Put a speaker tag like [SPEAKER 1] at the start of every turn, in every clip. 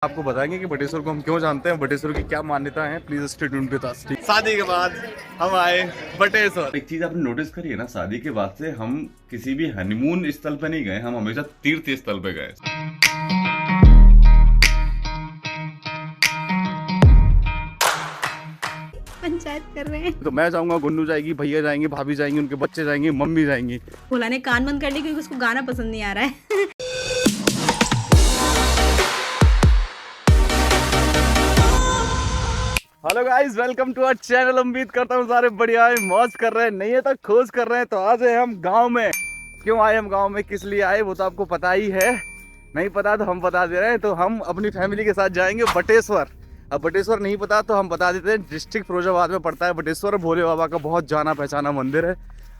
[SPEAKER 1] आपको बताएंगे कि बटेश्वर को हम क्यों जानते हैं, बटेश्वर की क्या मान्यता है। प्लीज स्टे ट्यून्ड विद अस। शादी के बाद हम आए बटेश्वर। एक चीज आपने नोटिस करी है ना, शादी के बाद से हम किसी भी हनीमून स्थल पे नहीं गए, हम हमेशा तीर्थ स्थल पे गए।
[SPEAKER 2] पंचायत कर रहे हैं।
[SPEAKER 1] तो मैं जाऊंगा, गुन्नू जाएगी, भैया जाएंगे, भाभी जाएंगी, उनके बच्चे जाएंगे, मम्मी जाएंगी।
[SPEAKER 2] भोला ने कान बंद कर ली क्योंकि उसको गाना पसंद नहीं आ रहा है।
[SPEAKER 1] Hello guys, welcome to our channel. उम्मीद करता हूँ सारे बढ़िया है, मौज कर रहे हैं, नहीं है तो खोज कर रहे हैं। तो आज है हम गांव में। क्यों आए हम गांव में, किस लिए आए वो तो आपको पता ही है। नहीं पता तो हम बता दे रहे हैं। तो हम अपनी फैमिली के साथ जाएंगे बटेश्वर। अब बटेश्वर नहीं पता तो हम बता देते हैं, डिस्ट्रिक्ट फिरोजाबाद में पड़ता है बटेश्वर। भोले बाबा का बहुत जाना पहचाना मंदिर है।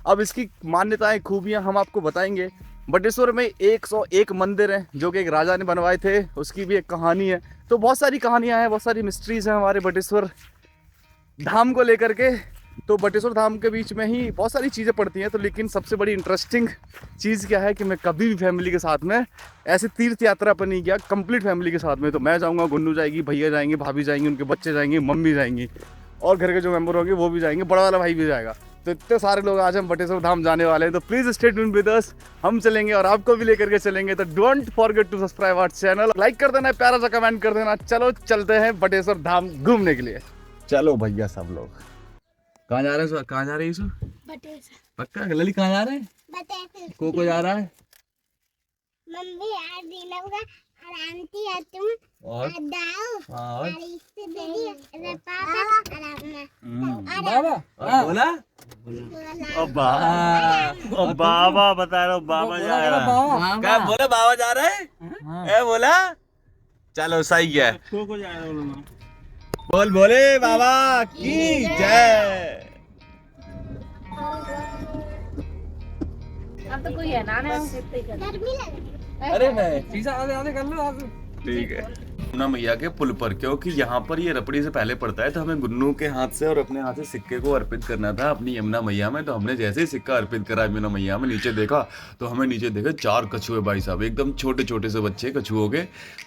[SPEAKER 1] अब इसकी मान्यताएं, खूबियां हम आपको बताएंगे। बटेश्वर में 101 मंदिर हैं जो कि एक राजा ने बनवाए थे, उसकी भी एक कहानी है। तो बहुत सारी कहानियां हैं, बहुत सारी मिस्ट्रीज हैं हमारे बटेश्वर धाम को लेकर के। तो बटेश्वर धाम के बीच में ही बहुत सारी चीज़ें पड़ती हैं। तो लेकिन सबसे बड़ी इंटरेस्टिंग चीज़ क्या है कि मैं कभी भी फैमिली के साथ में ऐसे तीर्थ यात्रा पर नहीं गया, कंप्लीट फैमिली के साथ में। तो मैं जाऊँगा, गुन्नू जाएगी, भैया जाएंगे, भाभी जाएंगी, उनके बच्चे जाएंगे, मम्मी जाएंगी, और घर के जो मेंबर होंगे वो भी जाएंगे, बड़ा वाला भाई भी जाएगा। तो इतने सारे लोग आज हम बटेश्वर धाम जाने वाले हैं। तो please stay tuned with us, हम चलेंगे और आपको भी लेकर के चलेंगे। तो don't forget to subscribe our channel, like कर देना, प्यारा सा कमेंट कर देना। चलो चलते हैं बटेश्वर धाम घूमने के लिए। चलो भैया सब लोग। कहाँ जा रहे हैं? कहाँ जा रही है?
[SPEAKER 3] बटेश्वर।
[SPEAKER 1] पक्का लली कहाँ जा रहे हैं?
[SPEAKER 3] बटेश्वर।
[SPEAKER 1] को जा रहा है?
[SPEAKER 3] मम्मी यार दीना होगा और आंटी है तुम
[SPEAKER 1] और
[SPEAKER 3] दाऊ
[SPEAKER 1] और
[SPEAKER 3] इससे दीदी और पापा और अम्मा।
[SPEAKER 1] बाबा बोला। ओ बाबा बता रहा हूँ, बाबा जा रहा है। क्या बोला? बाबा जा रहा है? ए बोला। चलो सही है। बोल बोले बाबा की जय।
[SPEAKER 2] अब तो कोई है ना
[SPEAKER 3] गर्मी लग
[SPEAKER 1] अरे नहीं, आधे कर लो। ठीक है। यमुना मैया के पुल पर, क्योंकि यहाँ पर ये रपड़ी से पहले पड़ता है, तो हमें गुन्नू के हाथ से और अपने हाथ से सिक्के को अर्पित करना था अपनी यमुना मैया में। तो हमने जैसे ही सिक्का अर्पित करा यमुना मैया में, नीचे देखा तो हमें नीचे देखे 4 कछुए भाई साहब, एकदम छोटे छोटे से बच्चे कछुओं के,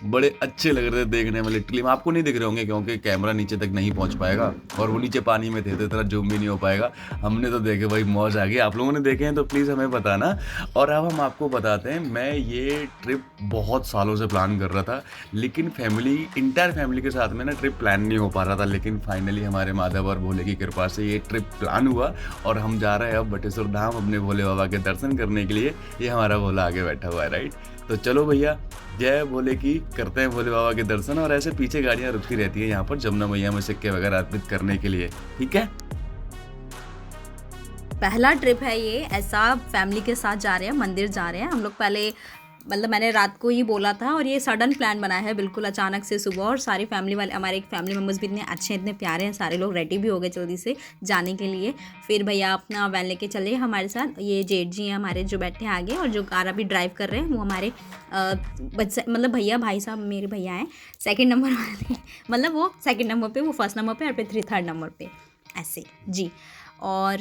[SPEAKER 1] बड़े अच्छे लग रहे थे देखने में। लिटरली आपको नहीं दिख रहे होंगे क्योंकि कैमरा नीचे तक नहीं पहुंच पाएगा और वो नीचे पानी में थे तो इतना जूम भी नहीं हो पाएगा। हमने तो देखे भाई, मौज आ गई। आप लोगों ने देखे हैं तो प्लीज़ हमें बताना। और अब हम आपको बताते हैं, मैं ये ट्रिप बहुत सालों से प्लान कर रहा था, लेकिन इंटायर फैमिली के साथ में ना ट्रिप प्लान नहीं हो पा रहा था। लेकिन फाइनली हमारे माधव और भोले की कृपा से ये ट्रिप प्लान हुआ और हम जा रहे हैं अब बटेश्वर धाम अपने भोले बाबा के दर्शन करने के लिए। ये हमारा भोला आगे बैठा हुआ है, राइट। तो चलो भैया, जय भोले की, करते हैं भोले बाबा के दर्शन। और ऐसे पीछे गाड़ियाँ रुकती रहती है यहाँ पर जमुना मैया में सिक्के वगैरह अर्पित करने के लिए, ठीक है।
[SPEAKER 2] पहला ट्रिप है ये, ऐसा फैमिली के साथ जा रहे हैं, मंदिर जा रहे हैं हम लोग। पहले मतलब मैंने रात को ही बोला था और ये सडन प्लान बना है बिल्कुल अचानक से सुबह। और सारी फैमिली वाले, हमारे एक फैमिली मेम्बर्स भी इतने अच्छे, इतने प्यारे हैं, सारे लोग रेडी भी हो गए जल्दी से जाने के लिए। फिर भैया अपना वैन लेके चले हमारे साथ। ये जेठ जी हैं हमारे जो बैठे हैं आगे, और जो कार अभी ड्राइव कर रहे हैं वो हमारे मतलब भैया, भाई साहब मेरे भैया हैं सेकंड नंबर वाले। मतलब वो सेकंड नंबर पे, वो फर्स्ट नंबर पे, और फिर थर्ड नंबर पे, ऐसे जी। और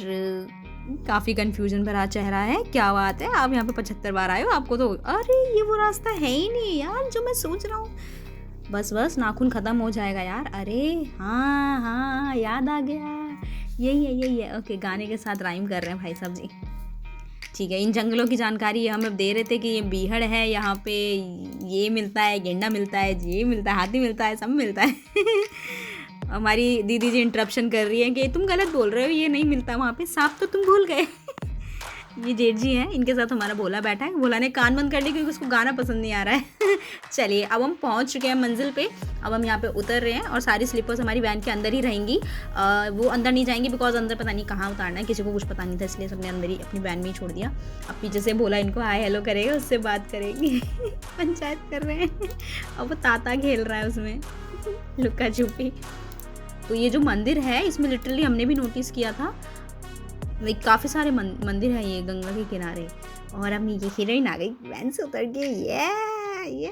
[SPEAKER 2] काफ़ी कन्फ्यूजन भरा चेहरा है। क्या बात है, आप यहाँ पे 75 बार आए हो, आपको तो अरे ये वो रास्ता है ही नहीं यार जो मैं सोच रहा हूँ। बस नाखून ख़त्म हो जाएगा यार। अरे हाँ याद आ गया, यही है। ओके, गाने के साथ राइम कर रहे हैं भाई साहब जी, ठीक है। इन जंगलों की जानकारी हम लोग दे रहे थे कि ये बीहड़ है, यहाँ पे ये मिलता है, गेंडा मिलता है, ये मिलता है, हाथी मिलता है, सब मिलता है। हमारी दीदी जी इंटरप्शन कर रही है कि तुम गलत बोल रहे हो, ये नहीं मिलता वहाँ पे, सांप तो तुम भूल गए। ये जेठ जी हैं, इनके साथ हमारा भोला बैठा है। भोला ने कान बंद कर ली क्योंकि उसको गाना पसंद नहीं आ रहा है। चलिए, अब हम पहुँच चुके हैं मंजिल पे। अब हम यहाँ पे उतर रहे हैं और सारी स्लीपर्स हमारी वैन के अंदर ही रहेंगी। वो अंदर नहीं जाएंगी बिकॉज अंदर पता नहीं कहाँ उतारना है, किसी को कुछ पता नहीं था, इसलिए सबने अंदर ही अपनी वैन में ही छोड़ दिया। अब पीछे से भोला इनको हाय हेलो करेगा, उससे बात करेंगे। पंचायत कर रहे हैं। अब वो ताता खेल रहा है उसमें, लुक्का छुपी। तो ये जो मंदिर है, इसमें लिटरली हमने भी नोटिस किया था, काफ़ी सारे मंदिर है ये गंगा के किनारे। और अब ये हीरोइन आ गई वैन से उतर के, ये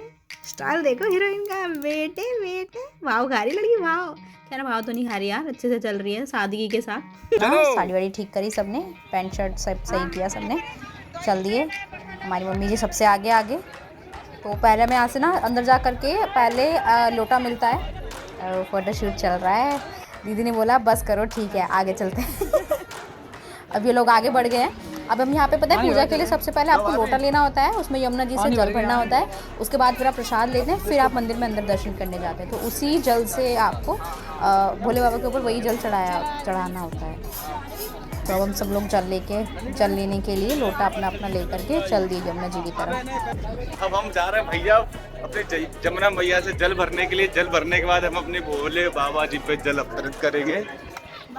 [SPEAKER 2] स्टाइल देखो हीरोइन का, बेटे भाव खा रही लड़की, भाव। खैर भाव तो नहीं खा रही यार, अच्छे से चल रही है सादगी के साथ। साड़ी वाड़ी ठीक करी सबने, पैंट शर्ट सब सही किया सबने, चल दिए। हमारी मम्मी जी सबसे आगे तो पहले मैं यहाँ से ना अंदर जा करके पहले लोटा मिलता है, फ़ोटोशूट चल रहा है। दीदी ने बोला बस करो ठीक है आगे चलते हैं। अब ये लोग आगे बढ़ गए हैं। अब हम यहाँ पे पता है पूजा के लिए सबसे पहले आपको लोटा लेना होता है, उसमें यमुना जी से जल भरना होता है, उसके बाद फिर आप प्रसाद लेते हैं, फिर आप मंदिर में अंदर दर्शन करने जाते हैं। तो उसी जल से आपको भोले बाबा के ऊपर वही जल चढ़ाना होता है। तो अब हम सब लोग जल लेने के लिए लोटा अपना अपना लेकर के चल दिए यमुना जी की तरफ।
[SPEAKER 1] अब हम जा रहे हैं भैया अपने जमुना मैया से जल भरने के लिए। जल भरने के बाद हम अपने भोले बाबा जी पे जल अर्पित करेंगे।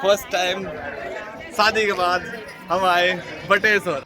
[SPEAKER 1] फर्स्ट टाइम शादी के बाद हम आए बटेश्वर।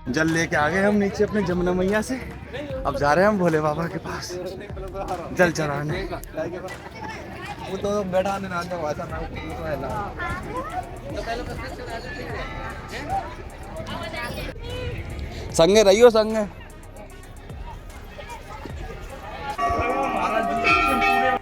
[SPEAKER 1] जल लेके आ गए हम नीचे अपने जमुना मैया से। अब जा रहे हैं हम भोले बाबा के पास जल चढ़ाने। वो तो बैठा ना संगे रहियो संगे।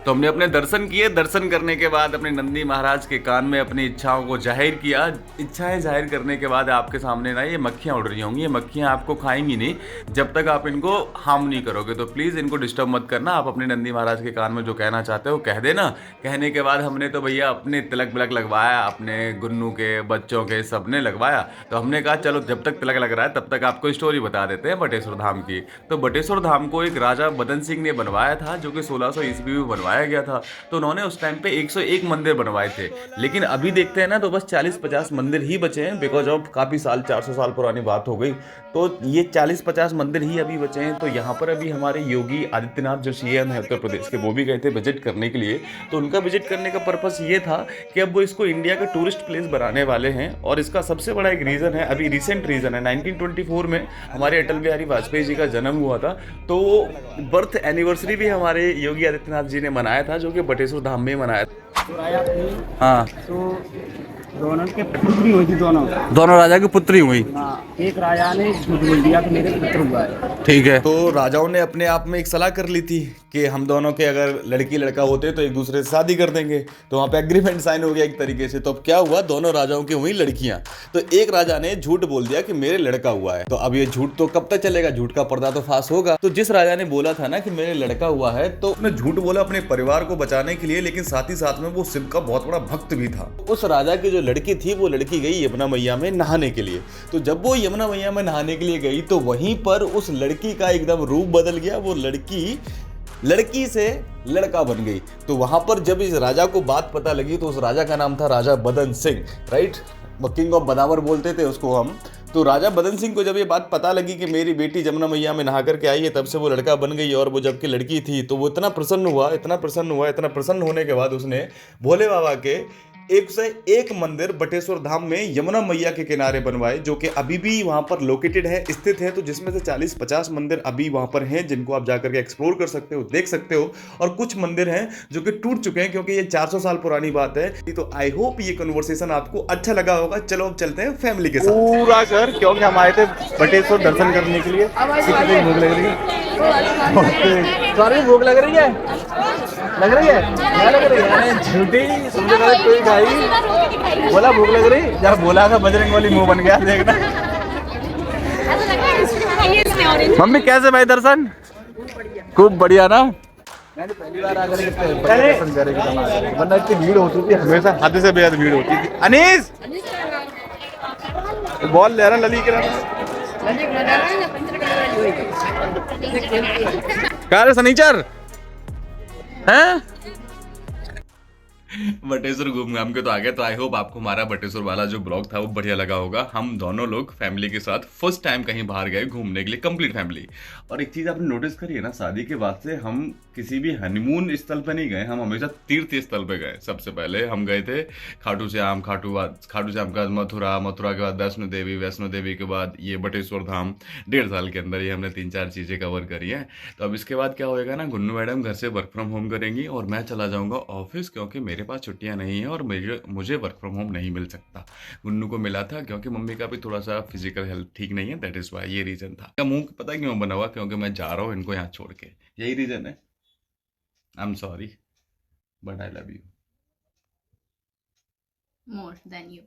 [SPEAKER 1] तो हमने अपने दर्शन किए। दर्शन करने के बाद अपने नंदी महाराज के कान में अपनी इच्छाओं को जाहिर किया। इच्छाएं जाहिर करने के बाद आपके सामने ना ये मक्खियाँ उड़ रही होंगी। ये मक्खियाँ आपको खाएंगी नहीं जब तक आप इनको हार्म नहीं करोगे। तो प्लीज़ इनको डिस्टर्ब मत करना। आप अपने नंदी महाराज के कान में जो कहना चाहते हो कह देना। कहने के बाद हमने तो भैया अपने तिलक विलक लगवाया, अपने गुन्नू के बच्चों के सबने लगवाया। तो हमने कहा चलो जब तक तिलक लग रहा है तब तक आपको स्टोरी बता देते हैं बटेश्वर धाम की। तो बटेश्वर धाम को एक राजा बदन सिंह ने बनवाया था, जो कि 1600 ईस्वी में बनवाया गया था। तो उन्होंने उस टाइम पे 101 मंदिर बनवाए थे। लेकिन अभी देखते हैं ना तो बस 40-50 मंदिर ही बचे हैं, बिकॉज ऑफ काफ़ी साल 400 साल पुरानी बात हो गई। तो ये 40-50 मंदिर ही अभी बचे हैं। तो यहाँ पर अभी हमारे योगी आदित्यनाथ जो सीएम है उत्तर प्रदेश के, वो भी गए थे विजिट करने के लिए। तो उनका विजिट करने का पर्पस ये था कि अब वो इसको इंडिया का टूरिस्ट प्लेस बनाने वाले हैं। और इसका सबसे बड़ा एक रीज़न है, अभी रिसेंट रीज़न है, 1924 में हमारे अटल बिहारी वाजपेयी जी का जन्म हुआ था। तो बर्थ एनिवर्सरी भी हमारे योगी आदित्यनाथ जी ने मनाया था, जो कि बटेश्वर धाम में मनाया था। हाँ,
[SPEAKER 4] तो दोनों के पुत्री हुई थी। दोनों
[SPEAKER 1] राजा की पुत्री हुई।
[SPEAKER 4] एक राजा ने झूठ बोल दिया कि मेरे पुत्र हुआ है।
[SPEAKER 1] ठीक है। तो राजाओं ने अपने आप में एक सलाह कर ली थी कि हम दोनों के अगर लड़की लड़का होते तो एक दूसरे से शादी कर देंगे। तो वहाँ पे एग्रीमेंट साइन हो गया एक तरीके से। तो अब क्या हुआ, दोनों राजाओं की हुई लड़कियां। तो एक राजा ने झूठ बोल दिया कि मेरे लड़का हुआ है। तो अब ये झूठ तो कब तक चलेगा, झूठ का पर्दा तो फांस होगा। तो जिस राजा ने बोला था ना कि मेरे लड़का हुआ है, तो उसने झूठ बोला अपने परिवार को बचाने के लिए, लेकिन साथ ही साथ में वो शिव का बहुत बड़ा भक्त भी था। उस राजा की जो लड़की थी वो लड़की गई यमुना मैया में नहाने के लिए। तो जब वो यमुना मैया में नहाने के लिए गई तो वहीं पर उस लड़की का एकदम रूप बदल गया। वो लड़की से लड़का बन गई। तो वहां पर जब इस राजा को बात पता लगी, तो उस राजा का नाम था राजा बदन सिंह, राइट, किंग ऑफ बदावर बोलते थे उसको हम। तो राजा बदन सिंह को जब ये बात पता लगी कि मेरी बेटी जमुना मैया में नहा करके आई है, तब से वो लड़का बन गई। और वो जबकि लड़की थी तो वो इतना प्रसन्न होने के बाद उसने भोले बाबा के 101 मंदिर बटेश्वर धाम में यमुना मैया के किनारे बनवाए, जो कि अभी भी वहां पर लोकेटेड है, स्थित है। तो जिसमें से 40-50 मंदिर अभी वहां पर हैं, जिनको आप जाकर के एक्सप्लोर कर सकते हो, देख सकते हो। और कुछ मंदिर हैं जो कि टूट चुके हैं, क्योंकि ये 400 साल पुरानी बात है। तो आई होप ये कन्वर्सेशन आपको अच्छा लगा होगा। चलो अब चलते हैं फैमिली के साथ पूरा घर, क्योंकि हम आए थे बटेश्वर दर्शन करने के लिए। कितनी भूख लग रही है, सारी भूख लग रही है, क्या लग रही है, झूठी समझे कोई खाई। बोला भूख लग रही, जब बोला था बजरंग वाली मुंह बन गया, देखना। मम्मी कैसे भाई दर्शन? खूब बढ़िया ना। मैंने पहली बार आकर दर्शन करेंगे, वरना इतनी भीड़ होती थी, हमेशा हद से बेहद भीड़ होती थी। अनीस बॉल ले रहा लली के क्या रे सनीचर हैं? बटेश्वर घूम घाम के तो आ गए। तो आई होप आपको हमारा बटेश्वर वाला जो ब्लॉग था वो बढ़िया लगा होगा। हम दोनों लोग फैमिली के साथ फर्स्ट टाइम कहीं बाहर गए घूमने के लिए, कंप्लीट फैमिली। और एक चीज आपने नोटिस करी है ना, शादी के बाद से हम किसी भी हनीमून स्थल पे नहीं गए, हम हमेशा तीर्थ स्थल पे गए। सबसे पहले हम गए थे खाटू श्याम, खाटू श्याम के बाद मथुरा, मथुरा के बाद वैष्णो देवी, वैष्णो देवी के बाद ये बटेश्वर धाम। 1.5 साल के अंदर ये हमने 3-4 चीजें कवर करी हैं। तो अब इसके बाद क्या होएगा ना, गुन्नू मैडम घर से वर्क फ्रॉम होम करेंगी और मैं चला जाऊंगा ऑफिस, क्योंकि मेरे पास छुट्टियां नहीं है और मुझे वर्क फ्रॉम होम नहीं मिल सकता। गुन्नू को मिला था क्योंकि मम्मी का भी थोड़ा सा फिजिकल हेल्थ ठीक नहीं है, दैट इज वाई, ये रीजन था। क्या मुंह पता क्यों बना हुआ, क्योंकि मैं जा रहा हूँ इनको यहाँ छोड़ के, यही रीजन है। I am sorry but I love you
[SPEAKER 2] More than you.